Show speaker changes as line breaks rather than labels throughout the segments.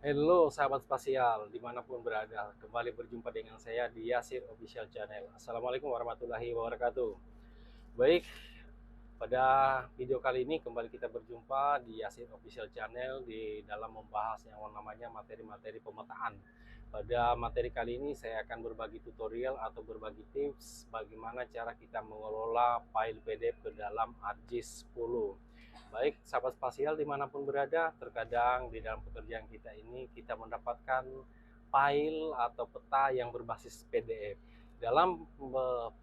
Halo sahabat spasial, dimanapun berada, kembali berjumpa dengan saya di Yasir Official Channel. Assalamualaikum warahmatullahi wabarakatuh. Baik, pada video kali ini kembali kita berjumpa di Yasir Official Channel di dalam membahas yang namanya materi-materi pemetaan. Pada materi kali ini saya akan berbagi tutorial atau berbagi tips bagaimana cara kita mengelola file PDF ke dalam ArcGIS 10. Baik, sahabat spasial dimanapun berada, terkadang di dalam pekerjaan kita ini kita mendapatkan file atau peta yang berbasis PDF. Dalam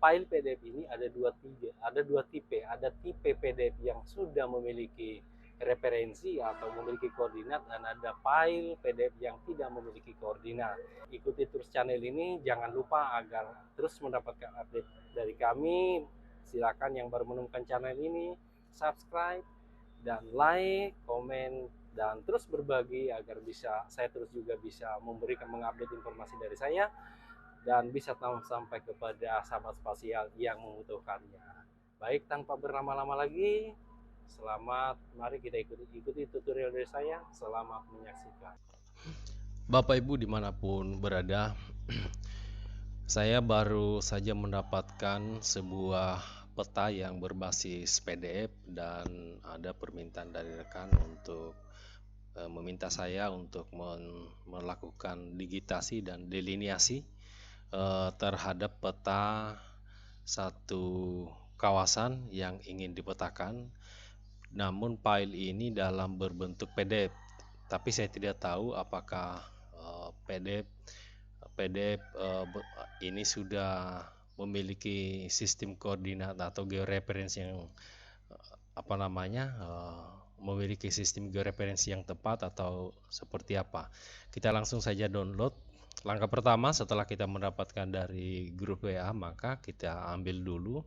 file PDF ini ada dua tipe. Ada tipe PDF yang sudah memiliki referensi atau memiliki koordinat, dan ada file PDF yang tidak memiliki koordinat. Ikuti terus channel ini, jangan lupa agar terus mendapatkan update dari kami. Silakan yang baru menemukan channel ini subscribe dan like, komen, dan terus berbagi agar saya terus juga bisa memberikan mengupdate informasi dari saya dan bisa sampai kepada sahabat spasial yang membutuhkannya. Baik, tanpa berlama-lama lagi, mari kita ikuti tutorial dari saya. Selamat menyaksikan.
Bapak Ibu dimanapun berada, saya baru saja mendapatkan sebuah peta yang berbasis PDF dan ada permintaan dari rekan untuk meminta saya untuk melakukan digitasi dan delineasi terhadap peta satu kawasan yang ingin dipetakan, namun file ini dalam berbentuk PDF. Tapi saya tidak tahu apakah PDF ini sudah memiliki sistem koordinat atau georeferensi yang memiliki sistem georeferensi yang tepat atau seperti apa. Kita langsung saja download. Langkah pertama setelah kita mendapatkan dari grup WA, maka kita ambil dulu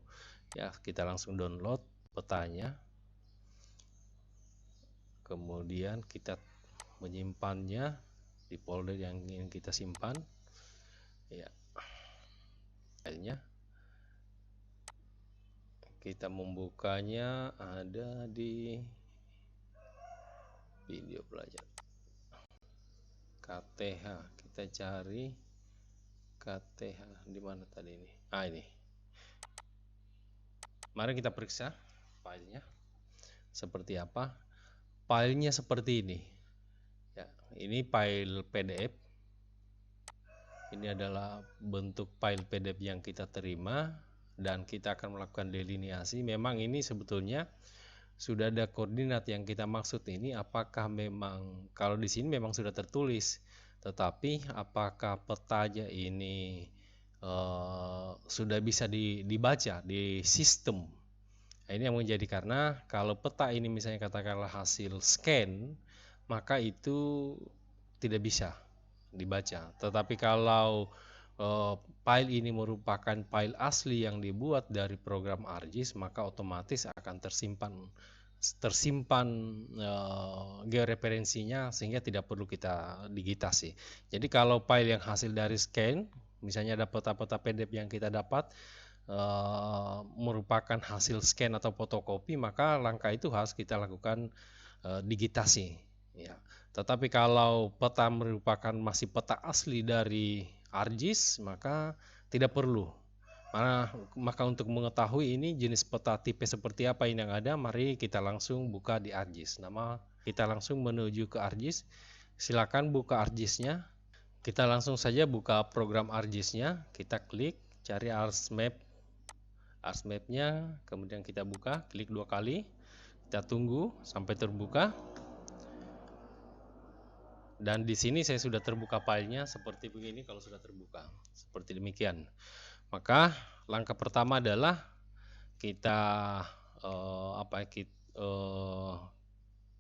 ya, kita langsung download petanya. Kemudian kita menyimpannya di folder yang ingin kita simpan ya, filenya kita membukanya ada di video belajar KTH. Kita cari KTH di mana tadi ini. Ini. Mari kita periksa filenya seperti apa. Filenya seperti ini ya, ini file PDF. Ini adalah bentuk file PDF yang kita terima dan kita akan melakukan delineasi. Memang ini sebetulnya sudah ada koordinat yang kita maksud ini. Apakah memang kalau di sini memang sudah tertulis, tetapi apakah petanya ini sudah bisa dibaca di sistem? Nah, ini yang menjadi, karena kalau peta ini misalnya katakanlah hasil scan, maka itu tidak bisa dibaca. Tetapi kalau file ini merupakan file asli yang dibuat dari program ArcGIS, maka otomatis akan tersimpan georeferensinya sehingga tidak perlu kita digitasi. Jadi kalau file yang hasil dari scan, misalnya ada peta-peta PDF yang kita dapat merupakan hasil scan atau fotokopi, maka langkah itu harus kita lakukan digitasi ya. Tetapi kalau peta merupakan masih peta asli dari ArcGIS, maka tidak perlu. Maka untuk mengetahui ini jenis peta tipe seperti apa ini yang ada, mari kita langsung buka di ArcGIS. Kita langsung menuju ke ArcGIS. Silakan buka ArcGIS-nya. Kita langsung saja buka program ArcGIS-nya. Kita klik, cari ArcMap-nya, kemudian kita buka, klik 2 kali. Kita tunggu sampai terbuka. Dan di sini saya sudah terbuka filenya seperti begini. Kalau sudah terbuka seperti demikian, maka langkah pertama adalah kita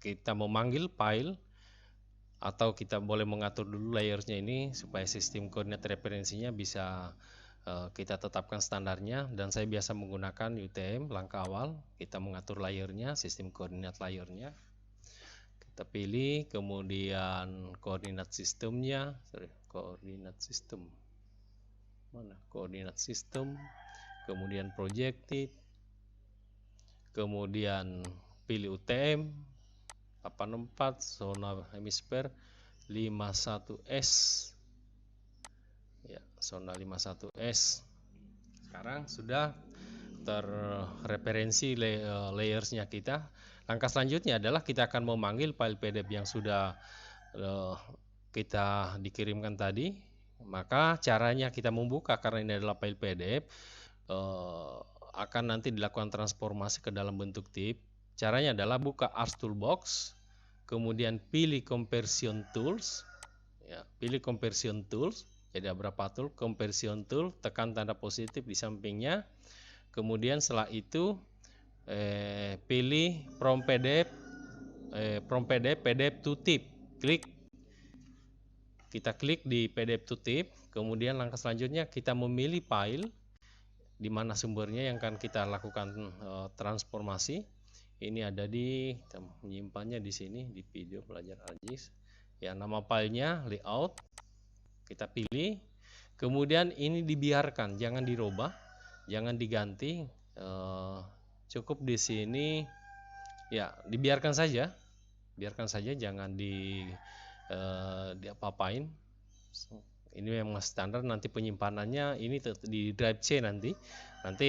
kita memanggil file, atau kita boleh mengatur dulu layersnya ini supaya sistem koordinat referensinya bisa kita tetapkan standarnya. Dan saya biasa menggunakan UTM. Langkah awal kita mengatur layernya, sistem koordinat layernya. Kita pilih, kemudian koordinat sistemnya, koordinat sistem, kemudian projected, kemudian pilih UTM 84 zona hemisfer, 51S. Ya, zona 51S. Sekarang sudah terreferensi layersnya kita. Langkah selanjutnya adalah kita akan memanggil file PDF yang sudah kita dikirimkan tadi. Maka caranya kita membuka, karena ini adalah file PDF, akan nanti dilakukan transformasi ke dalam bentuk TIFF. Caranya adalah buka Ars Toolbox, kemudian pilih Conversion Tools, ya, pilih Conversion Tools. Jadi ada beberapa tool, Conversion Tool, tekan tanda positif di sampingnya. Kemudian setelah itu pilih From PDF, PDF to TIFF. Kita klik di PDF to TIFF. Kemudian langkah selanjutnya kita memilih file di mana sumbernya yang akan kita lakukan transformasi. Ini ada kita menyimpannya di sini di video belajar ArcGIS. Ya, nama filenya layout. Kita pilih. Kemudian ini dibiarkan, jangan dirubah, jangan diganti. Cukup di sini, ya, dibiarkan saja, jangan diapa-apain. Ini memang standar. Nanti penyimpanannya ini di drive C nanti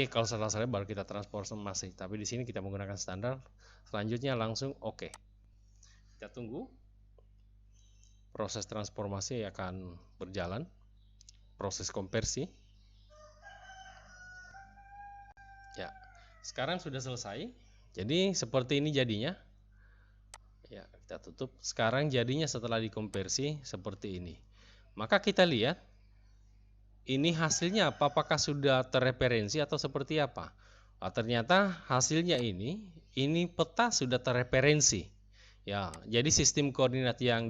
kalau salah-salah baru kita transformasi. Tapi di sini kita menggunakan standar. Selanjutnya langsung oke. Kita tunggu. Proses transformasi akan berjalan. Proses konversi. Ya, sekarang sudah selesai. Jadi seperti ini jadinya. Ya, kita tutup. Sekarang jadinya setelah dikonversi seperti ini. Maka kita lihat ini hasilnya apa? Apakah sudah terreferensi atau seperti apa? Ternyata hasilnya ini peta sudah terreferensi. Ya, jadi sistem koordinat yang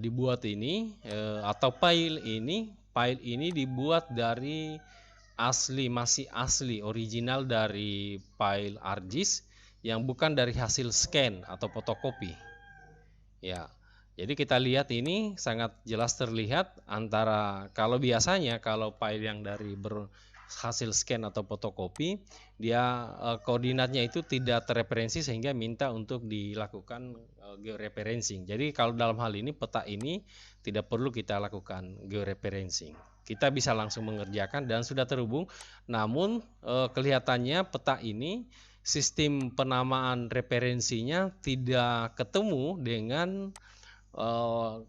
dibuat ini atau file ini dibuat dari masih asli original dari file ArcGIS yang bukan dari hasil scan atau fotokopi. Ya. Jadi kita lihat ini sangat jelas terlihat antara, kalau biasanya kalau file yang dari hasil scan atau fotokopi, dia koordinatnya itu tidak terreferensi sehingga minta untuk dilakukan georeferencing. Jadi kalau dalam hal ini peta ini tidak perlu kita lakukan georeferencing. Kita bisa langsung mengerjakan dan sudah terhubung. Namun kelihatannya peta ini sistem penamaan referensinya tidak ketemu dengan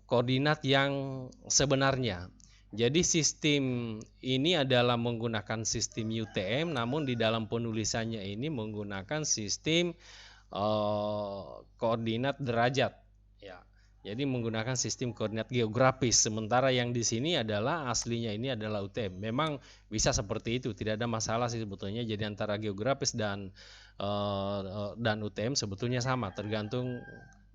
koordinat yang sebenarnya. Jadi sistem ini adalah menggunakan sistem UTM, namun di dalam penulisannya ini menggunakan sistem koordinat derajat. Ya, jadi menggunakan sistem koordinat geografis. Sementara yang di sini adalah aslinya ini adalah UTM. Memang bisa seperti itu, tidak ada masalah sih sebetulnya. Jadi antara geografis dan UTM sebetulnya sama, tergantung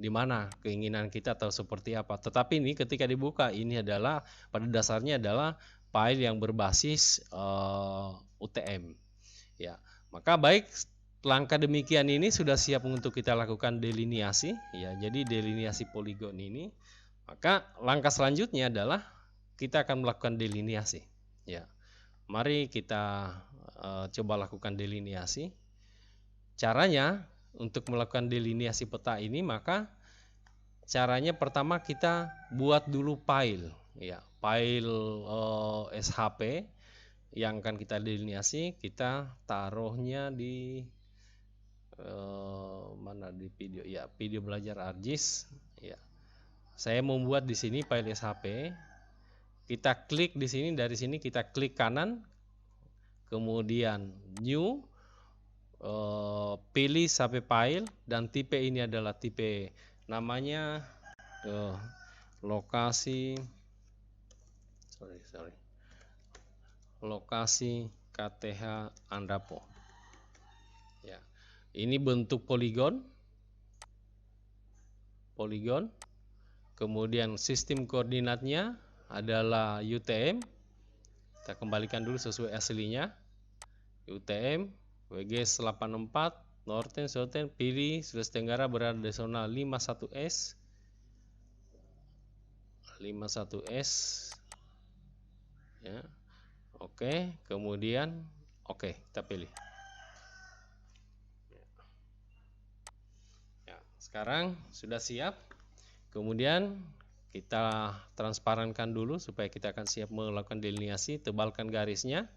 di mana keinginan kita atau seperti apa. Tetapi ini ketika dibuka ini adalah pada dasarnya adalah file yang berbasis UTM. Ya, maka baik, langkah demikian ini sudah siap untuk kita lakukan deliniasi. Ya, jadi deliniasi poligon ini. Maka langkah selanjutnya adalah kita akan melakukan deliniasi. Ya, mari kita coba lakukan deliniasi. Caranya untuk melakukan deliniasi peta ini, maka caranya pertama kita buat dulu file, ya, file SHP yang akan kita deliniasi. Kita taruhnya di mana di video, ya, video belajar ArcGIS. Ya, saya membuat di sini file SHP. Kita klik di sini, dari sini kita klik kanan, kemudian new. Pilih SHP file dan tipe ini adalah tipe namanya lokasi KTH Andapo. Ya, ini bentuk poligon. Kemudian sistem koordinatnya adalah UTM. Kita kembalikan dulu sesuai aslinya. UTM WGS 84 Northern Southern, pilih Sulawesi Tenggara berada di zona 51S. Ya. Oke, kemudian kita pilih. Ya, sekarang sudah siap. Kemudian kita transparankan dulu supaya kita akan siap melakukan delineasi. Tebalkan garisnya.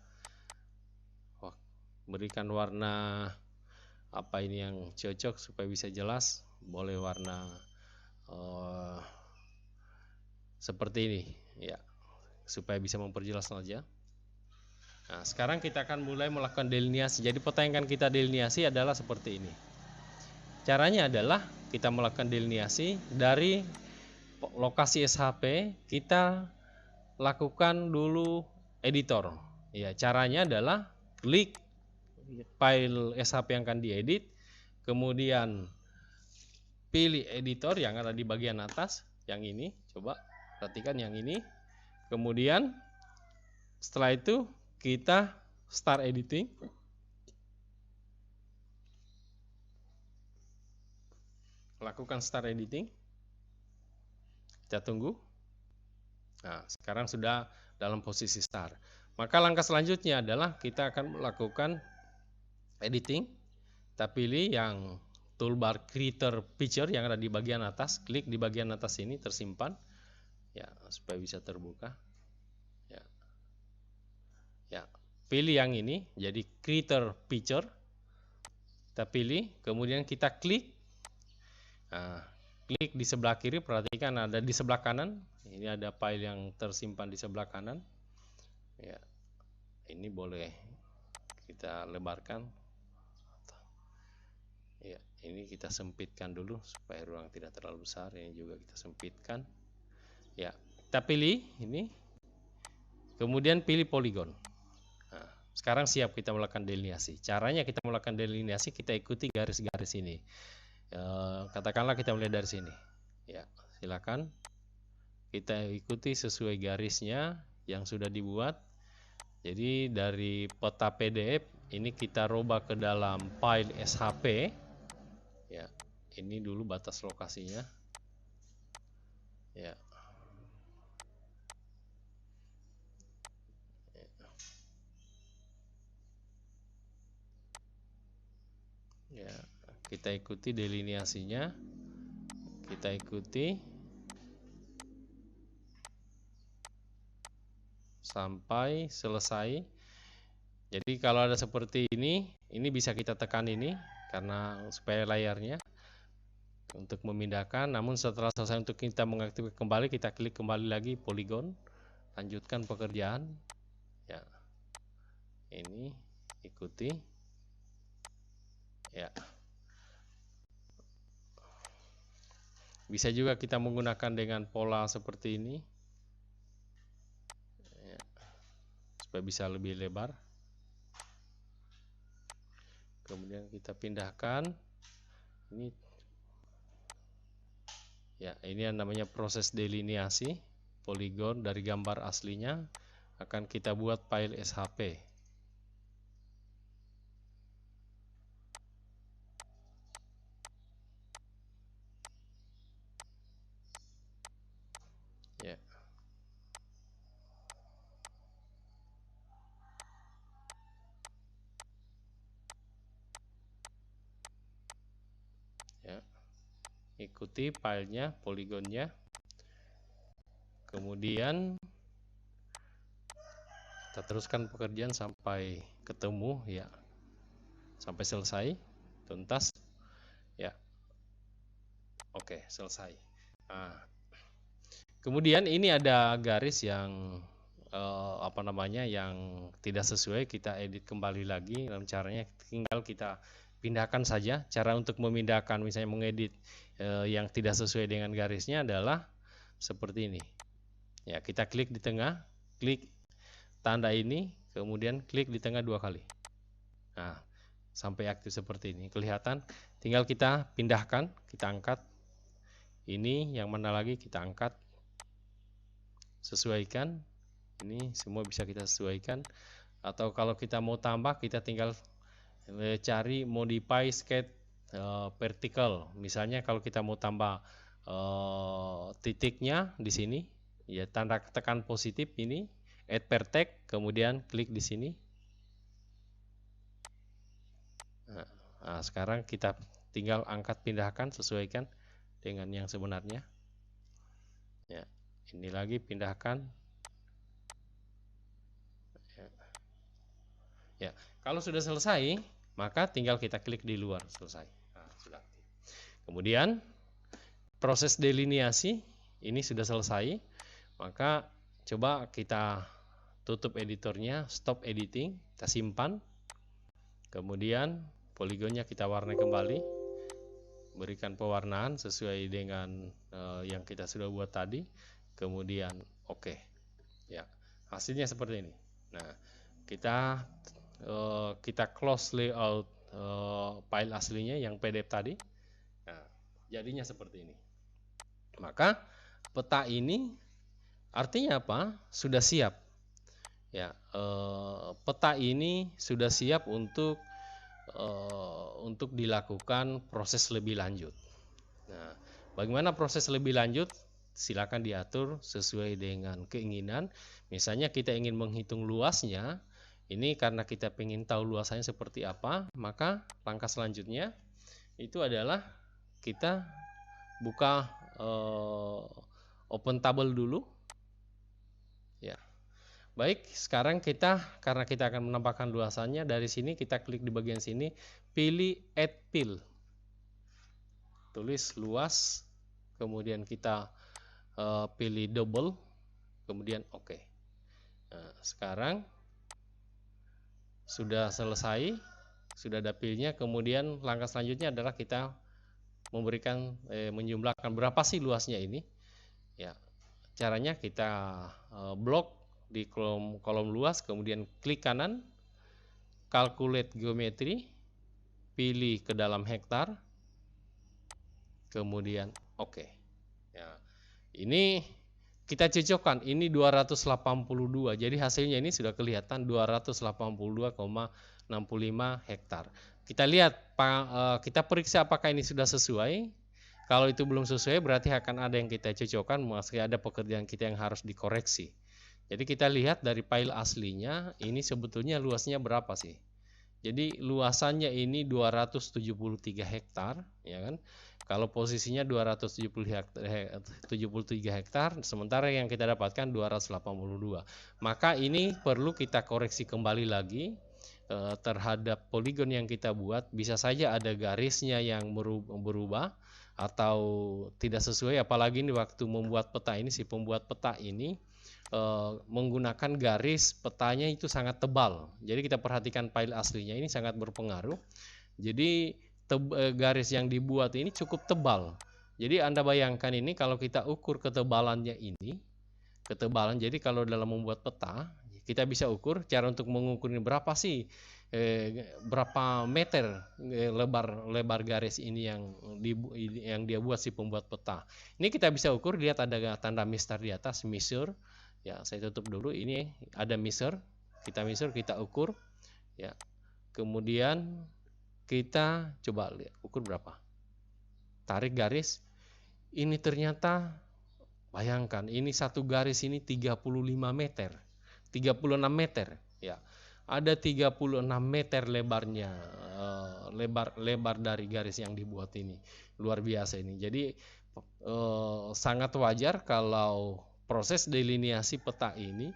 Berikan warna apa ini yang cocok supaya bisa jelas. Boleh warna seperti ini ya, supaya bisa memperjelas saja. Nah, sekarang kita akan mulai melakukan delineasi. Jadi peta yang akan kita delineasi adalah seperti ini. Caranya adalah kita melakukan delineasi dari lokasi SHP, kita lakukan dulu editor. Ya, caranya adalah klik file SHP yang akan diedit, kemudian pilih editor yang ada di bagian atas, yang ini, coba perhatikan yang ini. Kemudian setelah itu kita start editing. Lakukan start editing. Kita tunggu. Nah, sekarang sudah dalam posisi start. Maka langkah selanjutnya adalah kita akan melakukan editing. Kita pilih yang toolbar creator picture yang ada di bagian atas. Klik di bagian atas ini, tersimpan. Ya, supaya bisa terbuka. Ya, pilih yang ini, jadi creator picture. Kita pilih, kemudian kita klik. Nah, klik di sebelah kiri, perhatikan ada di sebelah kanan. Ini ada file yang tersimpan di sebelah kanan. Ya, ini boleh kita lebarkan. Ya, ini kita sempitkan dulu supaya ruang tidak terlalu besar. Ini juga kita sempitkan. Ya, kita pilih ini. Kemudian pilih poligon. Nah, sekarang siap kita melakukan delineasi. Caranya kita melakukan delineasi, kita ikuti garis-garis ini. Katakanlah kita mulai dari sini. Ya, silakan. Kita ikuti sesuai garisnya yang sudah dibuat. Jadi dari peta PDF ini kita robah ke dalam file SHP. Ya, ini dulu batas lokasinya. Ya. Ya, kita ikuti delineasinya. Kita ikuti sampai selesai. Jadi kalau ada seperti ini bisa kita tekan ini karena supaya layarnya untuk memindahkan. Namun setelah selesai untuk kita mengaktifkan kembali, kita klik kembali lagi poligon, lanjutkan pekerjaan. Ya, ini ikuti. Ya, bisa juga kita menggunakan dengan pola seperti ini. Ya, supaya bisa lebih lebar. Kemudian kita pindahkan. Ini ya, ini yang namanya proses delineasi poligon dari gambar aslinya akan kita buat file SHP. Ya. Ya. Ikuti filenya, poligonnya. Kemudian kita teruskan pekerjaan sampai ketemu ya. Sampai selesai, tuntas. Ya. Oke, selesai. Nah, kemudian ini ada garis yang yang tidak sesuai, kita edit kembali lagi. Dalam caranya tinggal kita pindahkan saja. Cara untuk memindahkan, misalnya mengedit yang tidak sesuai dengan garisnya adalah seperti ini. Ya, kita klik di tengah, klik tanda ini, kemudian klik di tengah 2 kali. Nah, sampai aktif seperti ini. Kelihatan, tinggal kita pindahkan, kita angkat. Ini yang mana lagi kita angkat. Sesuaikan. Ini semua bisa kita sesuaikan. Atau kalau kita mau tambah, kita tinggal cari modify sketch vertical. Misalnya kalau kita mau tambah titiknya di sini, ya tanda tekan positif ini, add vertex, kemudian klik di sini. Nah, sekarang kita tinggal angkat, pindahkan, sesuaikan dengan yang sebenarnya. Ya, ini lagi pindahkan. Ya. Ya, kalau sudah selesai, maka tinggal kita klik di luar, selesai. Nah, sudah aktif. Kemudian proses delineasi ini sudah selesai, maka coba kita tutup editornya, stop editing, kita simpan. Kemudian poligonnya kita warnai kembali, berikan pewarnaan sesuai dengan yang kita sudah buat tadi. Kemudian oke. Ya, hasilnya seperti ini. Nah, kita close layout file aslinya yang PDF tadi. Nah, jadinya seperti ini. Maka peta ini artinya apa? Sudah siap. Ya, peta ini sudah siap untuk dilakukan proses lebih lanjut. Nah, bagaimana proses lebih lanjut? Silakan diatur sesuai dengan keinginan. Misalnya kita ingin menghitung luasnya, ini karena kita ingin tahu luasannya seperti apa, maka langkah selanjutnya itu adalah kita buka open table dulu. Ya. Baik, sekarang karena kita akan menambahkan luasannya, dari sini kita klik di bagian sini, pilih add fill. Tulis luas, kemudian kita pilih double, kemudian oke. Nah, sekarang sudah selesai, sudah ada fillnya. Kemudian langkah selanjutnya adalah kita memberikan menjumlahkan berapa sih luasnya ini. Ya, caranya kita blok di kolom luas, kemudian klik kanan, calculate geometry, pilih ke dalam hektar, kemudian oke. Ya, ini kita cocokkan, ini 282, jadi hasilnya ini sudah kelihatan 282,65 hektar. Kita lihat, kita periksa apakah ini sudah sesuai. Kalau itu belum sesuai, berarti akan ada yang kita cocokkan, masih ada pekerjaan kita yang harus dikoreksi. Jadi kita lihat dari file aslinya, ini sebetulnya luasnya berapa sih? Jadi luasannya ini 273 hektar, ya kan? Kalau posisinya 273 hektar, sementara yang kita dapatkan 282. Maka ini perlu kita koreksi kembali lagi terhadap poligon yang kita buat. Bisa saja ada garisnya yang berubah atau tidak sesuai, apalagi ini waktu membuat peta ini, si pembuat peta ini menggunakan garis petanya itu sangat tebal. Jadi kita perhatikan file aslinya, ini sangat berpengaruh. Jadi garis yang dibuat ini cukup tebal. Jadi Anda bayangkan ini kalau kita ukur ketebalannya ini, jadi kalau dalam membuat peta, kita bisa ukur, cara untuk mengukur ini berapa sih, berapa meter lebar garis ini yang dia buat si pembuat peta. Ini kita bisa ukur, lihat ada tanda meter di atas, measure. Ya, saya tutup dulu, ini ada measure, kita ukur. Ya, kemudian kita coba lihat, ukur berapa, tarik garis, ini ternyata bayangkan, ini satu garis ini 35 meter, 36 meter, ya. Ada 36 meter lebarnya, lebar dari garis yang dibuat ini. Luar biasa ini. Jadi sangat wajar kalau proses delineasi peta ini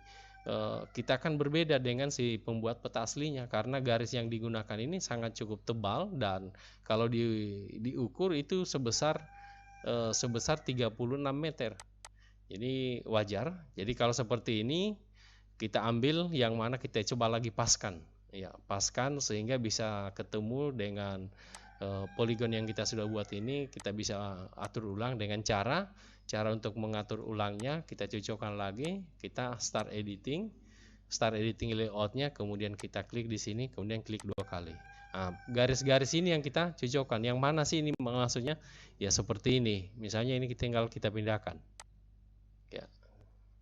kita akan berbeda dengan si pembuat peta aslinya, karena garis yang digunakan ini sangat cukup tebal, dan kalau diukur itu sebesar 36 meter. Jadi wajar. Jadi kalau seperti ini kita ambil yang mana kita coba lagi paskan. Ya, paskan sehingga bisa ketemu dengan poligon yang kita sudah buat ini. Kita bisa atur ulang dengan cara untuk mengatur ulangnya, kita cocokkan lagi, kita start editing layoutnya, kemudian kita klik di sini, kemudian klik 2 kali. Nah, garis-garis ini yang kita cocokkan. Yang mana sih ini maksudnya? Ya seperti ini. Misalnya ini tinggal kita pindahkan. Ya,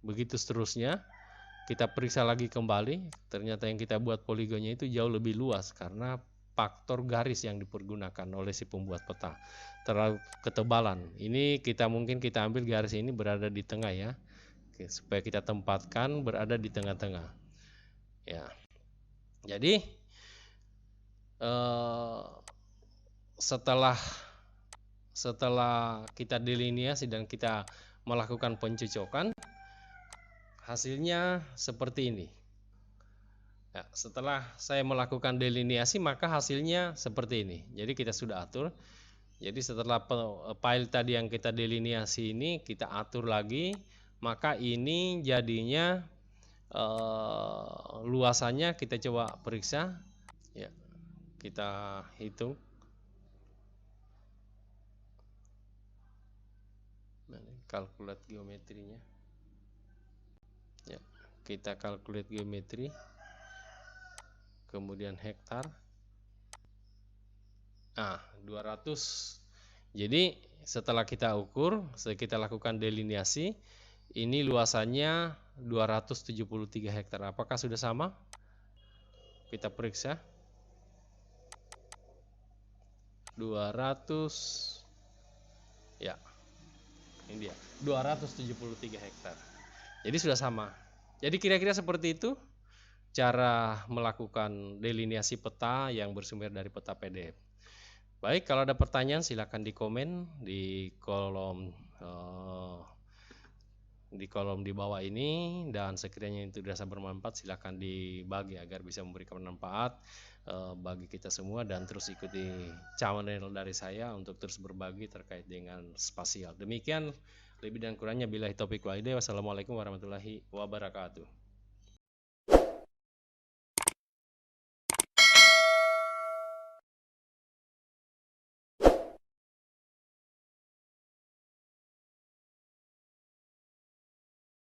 begitu seterusnya. Kita periksa lagi kembali, ternyata yang kita buat poligonnya itu jauh lebih luas karena faktor garis yang dipergunakan oleh si pembuat peta. Terlalu ketebalan. Ini mungkin kita ambil garis ini berada di tengah ya. Oke, supaya kita tempatkan berada di tengah-tengah. Ya. Jadi setelah kita delineasi dan kita melakukan pencocokan, hasilnya seperti ini. Ya, setelah saya melakukan delineasi maka hasilnya seperti ini. Jadi kita sudah atur. Jadi setelah file tadi yang kita delineasi ini kita atur lagi, maka ini jadinya luasannya kita coba periksa. Ya, kita hitung. Kalkulate geometrinya. Ya, kita calculate geometri. Kemudian hektar. Nah, 200. Jadi setelah kita ukur, setelah kita lakukan delineasi, ini luasannya 273 hektar. Apakah sudah sama? Kita periksa. 200. Ya. Ini dia. 273 hektar. Jadi sudah sama. Jadi kira-kira seperti itu cara melakukan delineasi peta yang bersumber dari peta PDF. Baik, kalau ada pertanyaan silakan di komen di kolom di bawah ini, dan sekiranya itu dirasa bermanfaat silakan dibagi agar bisa memberikan manfaat bagi kita semua, dan terus ikuti channel dari saya untuk terus berbagi terkait dengan spasial. Demikian lebih dan kurangnya, billahi taufiq wal hidayah. Wassalamualaikum warahmatullahi wabarakatuh.